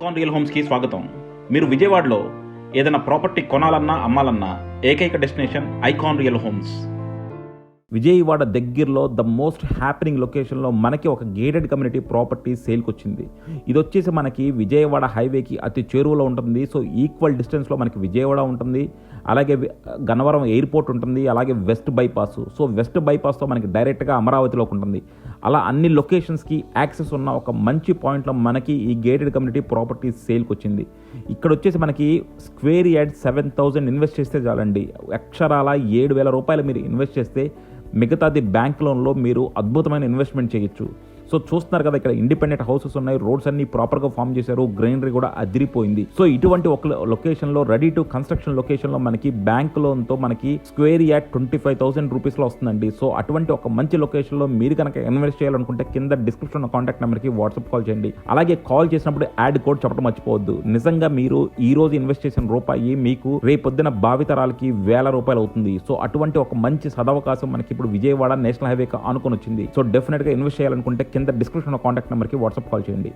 Icon real హోమ్స్కి స్వాగతం. మీరు విజయవాడలో ఏదైనా ప్రాపర్టీ కొనాలన్నా అమ్మాలన్నా ఏకైక destination icon real homes. Vijayawada దగ్గరలో ద మోస్ట్ హ్యాపెనింగ్ లొకేషన్లో మనకి ఒక గేటెడ్ కమ్యూనిటీ ప్రాపర్టీ సేల్కి వచ్చింది. ఇది వచ్చేసి మనకి విజయవాడ హైవేకి అతి చేరువలో ఉంటుంది. సో ఈక్వల్ డిస్టెన్స్లో మనకి విజయవాడ ఉంటుంది, అలాగే గన్నవరం ఎయిర్పోర్ట్ ఉంటుంది, అలాగే వెస్ట్ బైపాస్. సో వెస్ట్ బైపాస్తో మనకి డైరెక్ట్గా అమరావతిలోకి ఉంటుంది. అలా అన్ని లొకేషన్స్కి యాక్సెస్ ఉన్న ఒక మంచి పాయింట్లో మనకి ఈ గేటెడ్ కమ్యూనిటీ ప్రాపర్టీ సేల్కి వచ్చింది. ఇక్కడ వచ్చేసి మనకి స్క్వేర్ యార్డ్ 7,000 ఇన్వెస్ట్ చేస్తే చాలండి. అక్షరాల 7,000 రూపాయలు మీరు ఇన్వెస్ట్ చేస్తే మిగతాది బ్యాంక్ లోన్లో మీరు అద్భుతమైన ఇన్వెస్ట్మెంట్ చేయొచ్చు. సో చూస్తున్నారు కదా, ఇక్కడ ఇండిపెండెంట్ హౌసెస్ ఉన్నాయి, రోడ్స్ అన్ని ప్రాపర్గా ఫామ్ చేశారు, గ్రీనరీ కూడా అదిరిపోయింది. సో ఇటువంటి ఒక లొకేషన్లో రెడీ టు కన్స్ట్రక్షన్ లొకేషన్లో మనకి బ్యాంక్ లోన్తో మనకి స్క్వేర్ యార్డ్ 25,000 రూపీస్లో వస్తుందండి. సో అటువంటి ఒక మంచి లొకేషన్లో మీరు కనుక ఇన్వెస్ట్ చేయాలనుకుంటే కింద డిస్క్రిప్షన్ కాంటాక్ట్ నెంబర్కి వాట్సాప్ కాల్ చేయండి. అలాగే కాల్ చేసినప్పుడు యాడ్ కోడ్ చెప్పడం మర్చిపోవద్దు. నిజంగా మీరు ఈ రోజు ఇన్వెస్ట్ చేసిన రూపాయి మీకు రేపొద్దున భావితరాలకి 1,000 రూపాయలు అవుతుంది. సో అటువంటి ఒక మంచి సదవకాశం మనకి ఇప్పుడు విజయవాడ నేషనల్ హైవేకి ఆనుకొని వచ్చింది. సో డెఫినెట్గా ఇన్వెస్ట్ చేయాలనుకుంటే కింద డిస్క్రిప్షన్ కాంటాక్ట్ నెంబర్కి వాట్సాప్ కాల్ చేయండి.